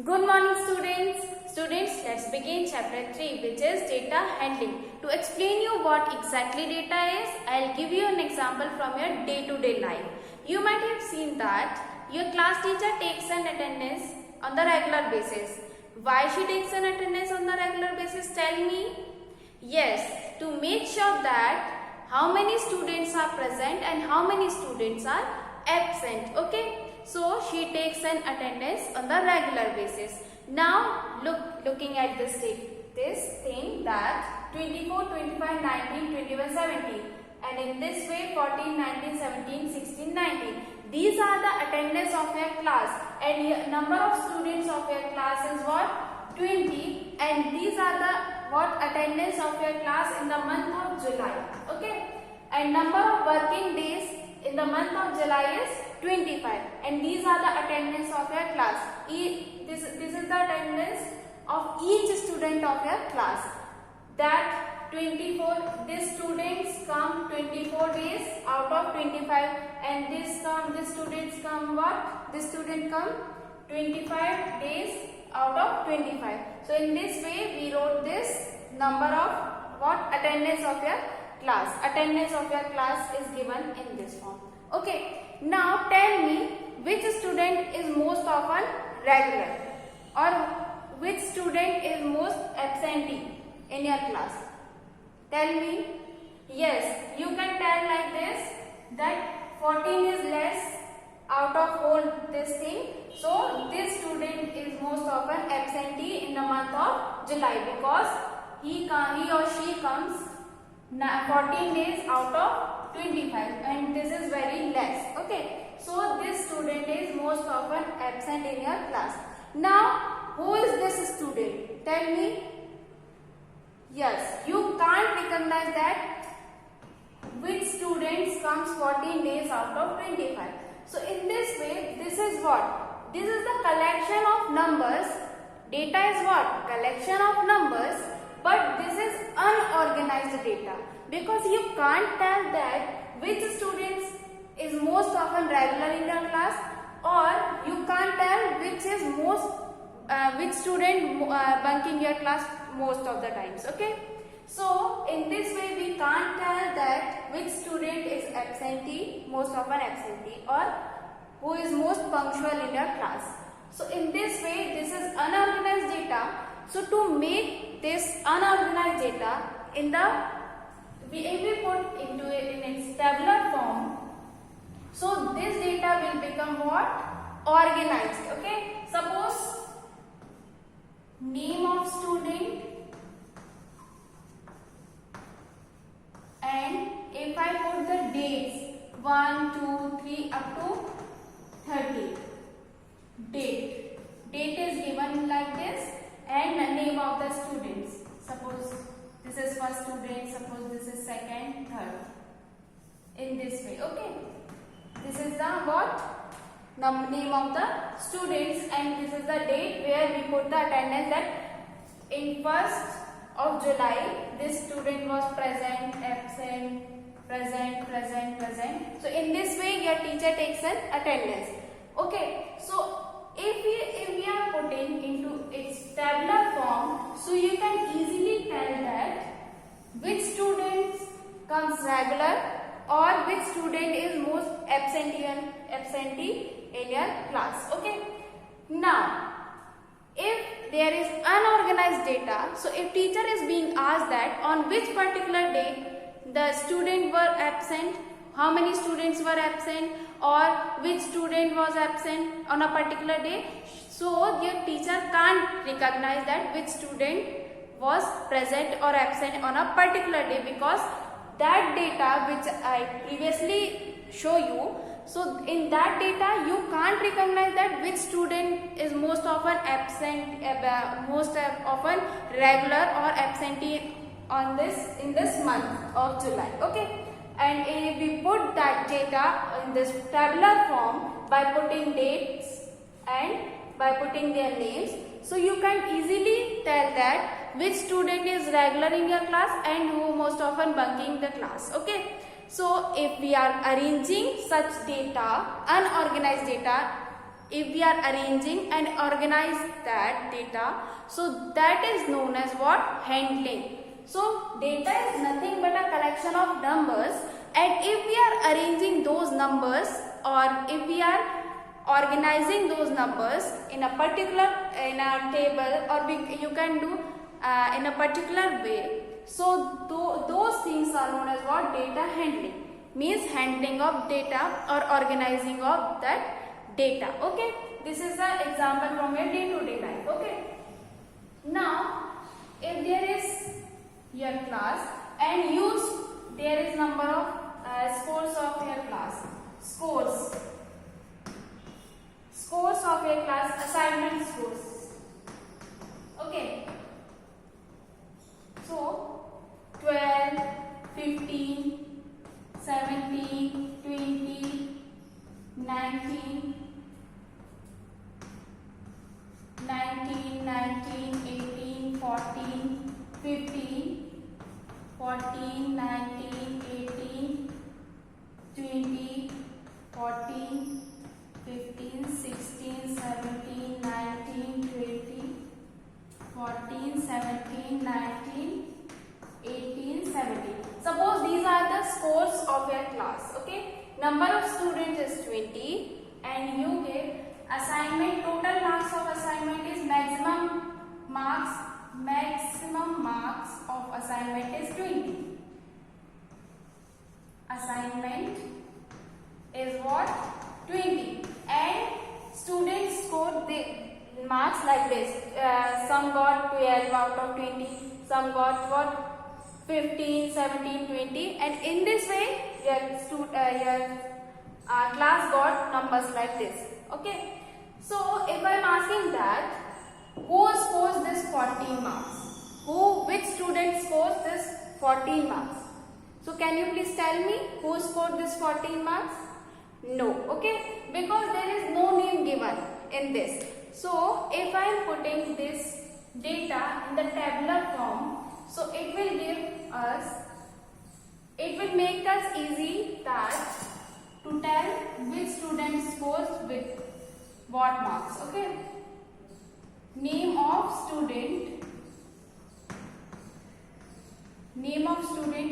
Good morning students. Students, let's begin chapter 3 which is data handling. To explain you what exactly data is, I'll give you an example from your day-to-day life. You might have seen that your class teacher takes an attendance on the regular basis. Why she takes an attendance on the regular basis? Tell me. Yes, to make sure that how many students are present and how many students are absent. Okay. So she takes an attendance on the regular basis. Now looking at this thing that 24, 25, 19, 21, 17 and in this way 14, 19, 17, 16, 19. These are the attendance of your class and number of students of your class is what? 20 and these are the attendance of your class in the month of July. Okay, and number of working days in the month of July is 25 and these are the attendance of your class. This is the attendance of each student of your class. That 24, these students come 24 days out of 25 and these students come what? This student come 25 days out of 25. So in this way we wrote this number of what? Attendance of your class. Attendance of your class is given in this form. Okay. Now tell me which student is most often regular or which student is most absentee in your class. Tell me. Yes, you can tell like this that 14 is less out of whole this thing. So this student is most often absentee in the month of July because he or she comes 14 days out of 25 and this is very less. Okay, so this student is most often absent in your class. Now who is this student? Tell me. Yes, you can't recognize that which students comes 14 days out of 25. So in this way, this is what? This is the collection of numbers. Data is what? Collection of numbers, but this is unorganized data because you can't tell that which students is most often regular in your class or you can't tell which student bunking your class most of the times. Okay, so in this way we can't tell that which student is absentee, most often absentee, or who is most punctual in your class. So in this way this is unorganized data. So to make this unorganized data we put into it in its tabular form, so this data will become what? Organized. Okay, suppose name of student and if I put the dates 1, 2, 3 up to 30, date is given like this and the name of the students. Suppose this is first student, suppose this is second, third. In this way, okay. This is the what? Name of the students and this is the date where we put the attendance that in 1st of July this student was present, absent, present. So in this way your teacher takes an attendance. Okay. So if we are putting into its tabular form, so you can easily tell that which students comes regular or which student is most absentee in your class. Okay. Now, if there is unorganized data, so if teacher is being asked that on which particular day the student were absent, how many students were absent or which student was absent on a particular day, so your teacher can't recognize that which student was present or absent on a particular day because that data which I previously show you, so in that data you can't recognize that which student is most often absent, most often regular or absentee in this month of July. Okay, and if we put that data in this tabular form by putting dates and by putting their names, so you can easily tell that which student is regular in your class and who most often bunking the class. Okay, so if we are arranging such data, unorganized data if we are arranging and organize that data, so that is known as what? Handling. So data is nothing but a collection of numbers, and if we are arranging those numbers or if we are organizing those numbers in a particular table, or you can do in a particular way, so those things are known as what? Data handling. Means handling of data or organizing of that data. Okay, this is the example from your day-to-day life. Okay, now if there is your class and there is number of scores of your class, scores of your class, assignment scores. Okay, so 12, 15, 17, 20, 19, 18, 14, 15, 14, 19, 18, 20, 14, 15, 16, 17, 19, 20, 14, 17, 19, 18, 17. Suppose these are the scores of your class. Okay, number of students is 20, and you give assignment. Total marks of assignment is maximum marks of assignment is 20. Assignment is what? 20, and students scored the marks like this. Some got 12 out of 20, some got what? 15, 17, 20, and in this way your class got numbers like this. Okay, so if I am asking that who scores this 14 marks, which student scores this 14 marks, so can you please tell me who scored this 14 marks? No. Okay, because there is no name given in this. So if I am putting this data in the tabular form, so it will make us easy that to tell which student scores with what marks. Okay, name of student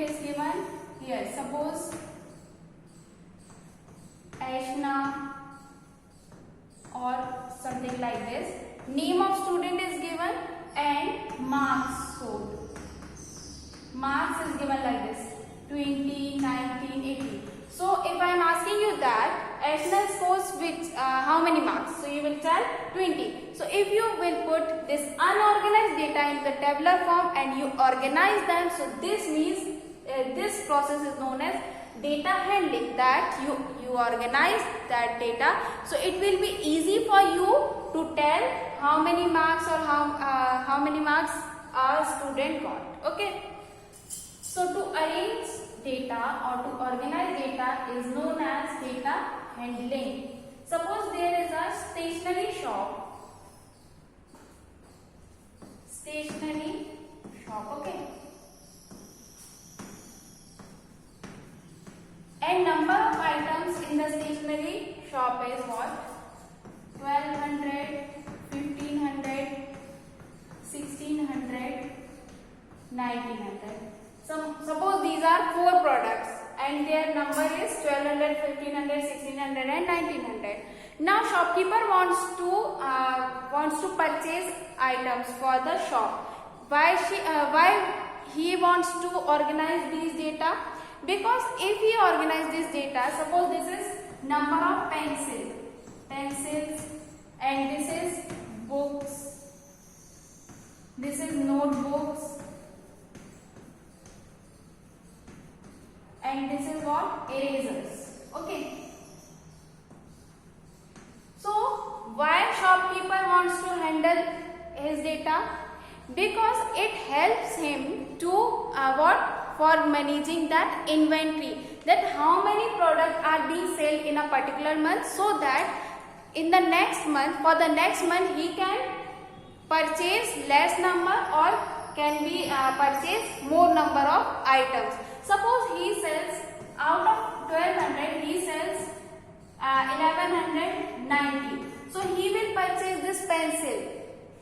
is given here. Suppose Ashna or something like this. Name of student is given and marks scored. Marks is given like this: 20, 19, 80. So if I am asking you that Ashna scores which how many marks, so you will tell 20. So if you will put this unorganized data in the tabular form and you organize them, so this means this process is known as data handling, that you organize that data, so it will be easy for you to tell how many marks or how many marks a student got. Okay, so to arrange data or to organize data is known as data handling. Suppose there is a stationery shop. Okay, and number of items in the stationery shop is what? 1200, 1500, 1600, 1900. So suppose these are 4 products and their number is 1200, 1500, 1600 and 1900. Now shopkeeper wants to purchase items for the shop. Why he wants to organize these data? Because if he organize this data, suppose this is number of pencils, and this is books, this is notebooks, and this is what? Erasers. Okay. So why shopkeeper wants to handle his data? Because it helps him to for managing that inventory, that how many products are being sold in a particular month, so that in the next month, for the next month he can purchase less number or can be purchase more number of items. Suppose he sells out of 1200, he sells 1190. So he will purchase this pencil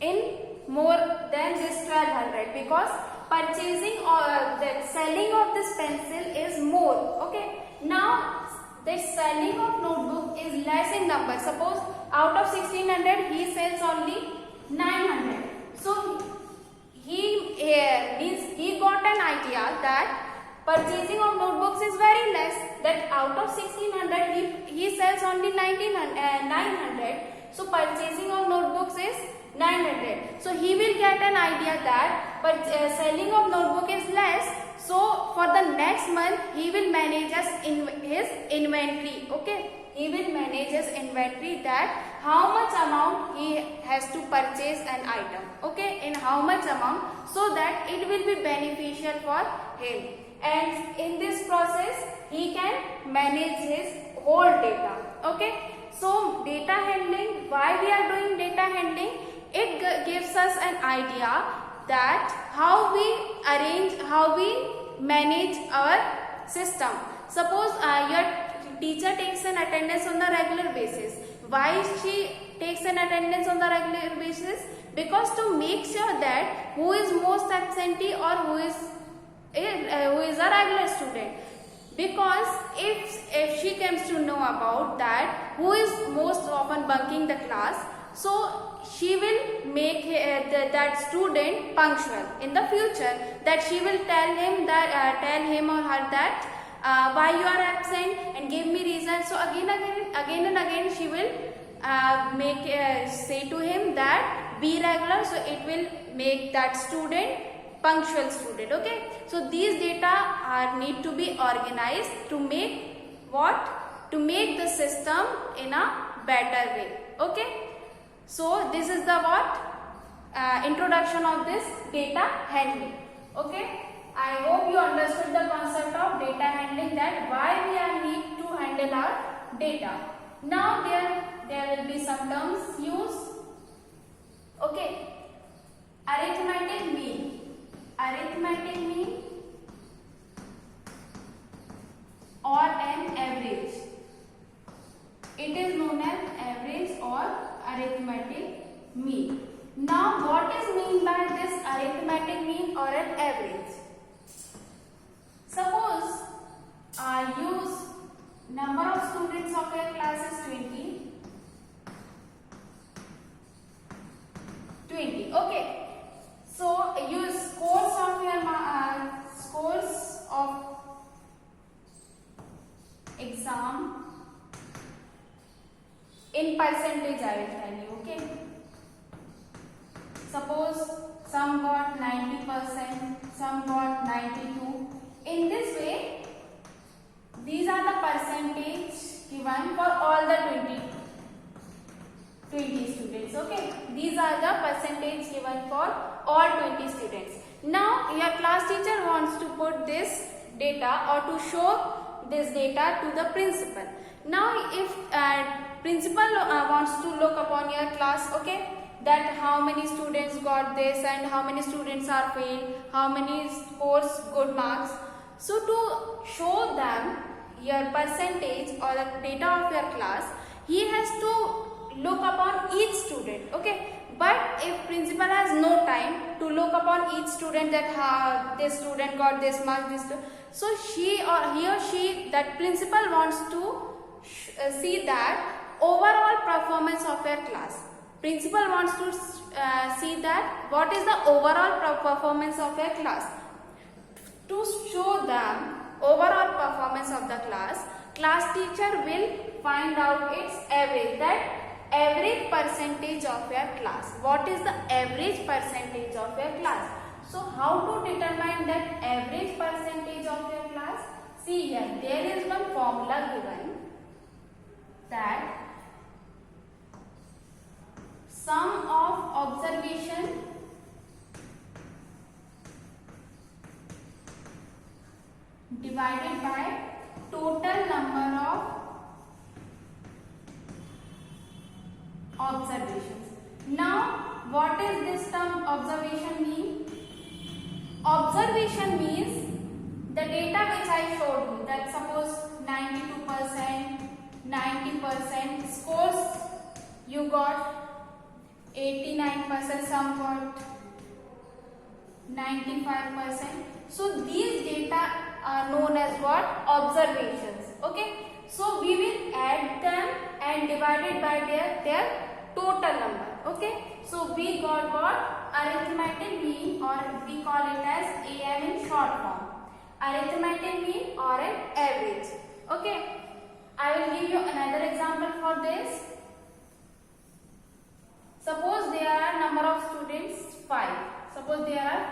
in more than this 1200 because purchasing or the selling of this pencil is more. Okay, now the selling of notebook is less in number. Suppose out of 1600 he sells only 900. So he got an idea that purchasing of notebooks is very less, that out of 1600 he sells only 900. So purchasing of notebooks is 900. So he will get an idea that selling of notebook is less. So for the next month he will manage his inventory. Okay, he will manage his inventory, that how much amount he has to purchase an item. Okay, in how much amount, so that it will be beneficial for him. And in this process he can manage his whole data. Okay, so data handling, why we are doing data handling? It gives us an idea that how we arrange, how we manage our system. Suppose your teacher takes an attendance on the regular basis. Why she takes an attendance on the regular basis? Because to make sure that who is most absentee or who is a regular student. Because if she comes to know about that who is most often bunking the class, so she will make that student punctual in the future. That she will tell him or her that why you are absent and give me reason. So again and again she will say to him that be regular. So it will make that student punctual student. Okay, so these data need to be organized to make what? To make the system in a better way. Okay, so this is the introduction of this data handling. Okay, I hope you understood the concept of data handling, that why we need to handle our data. Now there will be some terms used. Okay, arithmetic mean or an average. It is known as average or arithmetic mean. Now what is mean by this arithmetic mean or an average? Suppose use number of students of your class is 20. Okay, so use scores of exam in percentage I will tell you. Okay, suppose some got 90%, some got 92. In this way, these are the percentage given for all the 20 students. Okay, these are the percentage given for all 20 students. Now your class teacher wants to put this data or to show this data to the principal. Now if principal wants to look upon your class, okay, that how many students got this and how many students are failed, how many scores good marks. So to show them your percentage or the data of your class, he has to look upon each student. Okay, but if principal has no time to look upon each student, that this student got this mark, so he or she, that principal wants to see that overall performance of your class. Principal wants to see that what is the overall performance of your class. To show them overall performance of the class teacher will find out its average, that average percentage of your class. What is the average percentage of your class? So how to determine that average percentage of your class? See here, there is one formula given, that sum of observation divided by total number of observations. Now what is this term observation mean? Observation means the data which I showed you, that suppose 92%, 90% scores you got 89%, some got 95%. So these data are known as what? Observations. Okay. So we will add them and divide it by their total number. Okay. So we got what? Arithmetic mean, or we call it as AM in short form. Arithmetic mean or an average. Okay. I will give you another example for this. Suppose there are number of students 5. Suppose there are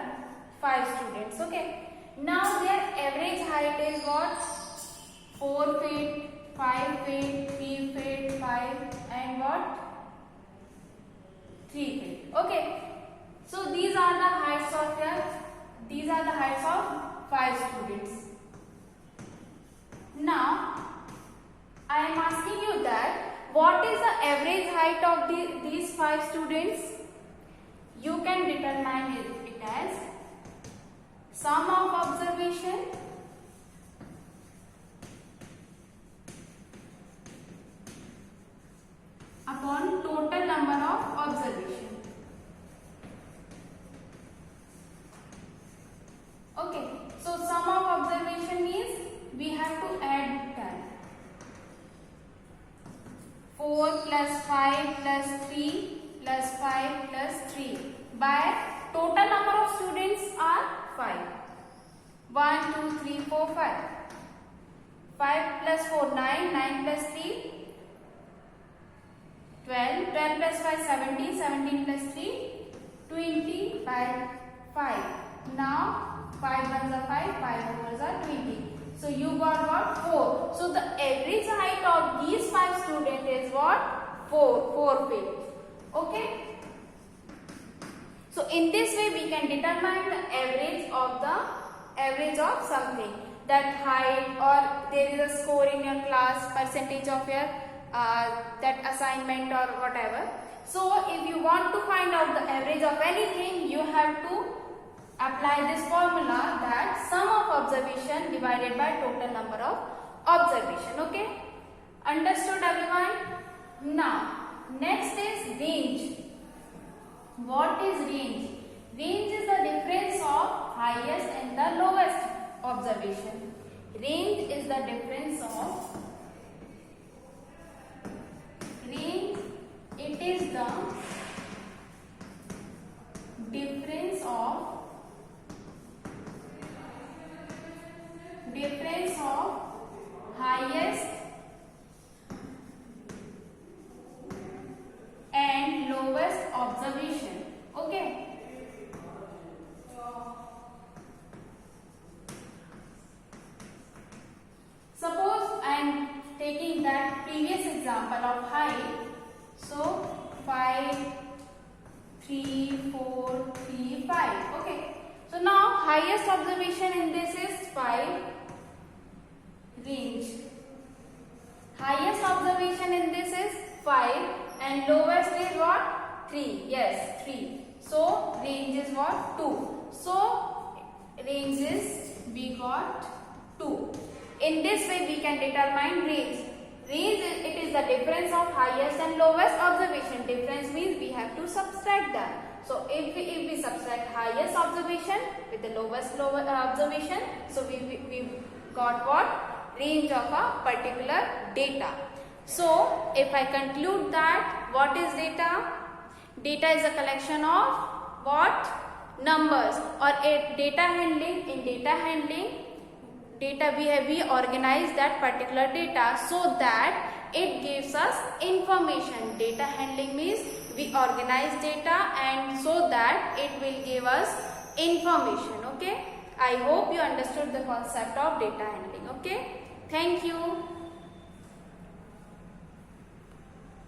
5 students. Okay. Now their average height is what? 4 feet, 5 feet, 3 feet, 5 and what? 3 feet. Okay. So these are the heights of these are the heights of 5 students. Now I am asking you that what is the average height of these 5 students? You can determine it as sum of observation upon total number of observation. Okay, so sum of observation means we have to add 10. 4 plus 5 plus 3 plus 5 plus 3 by total number of students are 5. 1, 2, 3, 4, 5. 5 plus 4, 9. 9 plus 3, 12. 12 plus 5, 17. 17 plus 3, 20 by 5. Now 5 ones are 5, 5 fours are 20. So you got what? 4. So the average height of these 5 students is what? 4 feet. Okay. So in this way we can determine the average of something. That height, or there is a score in your class, percentage of your that assignment or whatever. So if you want to find out the average of anything, you have to apply this formula, that sum of observation divided by total number of observation. Okay. Understood everyone? Now next is range. What is range? Range is the difference of highest and the lowest observation. Range is the difference of it is the difference of highest and lowest observation. Okay. Suppose I am taking that previous example of height. So 5, 3, 4, 3, 5. Okay. So now highest observation in this is 5. Range. Highest observation in this is 5 and lowest is what? 3. Yes, 3. So range is what? 2. So range is, we got 2. In this way we can determine range. Range, it is the difference of highest and lowest observation. Difference means we have to subtract that. So if we subtract highest observation with the lowest observation, so we got what? Range of a particular data. So if I conclude that, what is data? Data is a collection of what? Numbers, or data handling. In data handling, we organize that particular data so that it gives us information. Data handling means we organize data and so that it will give us information. Okay. I hope you understood the concept of data handling. Okay. Thank you.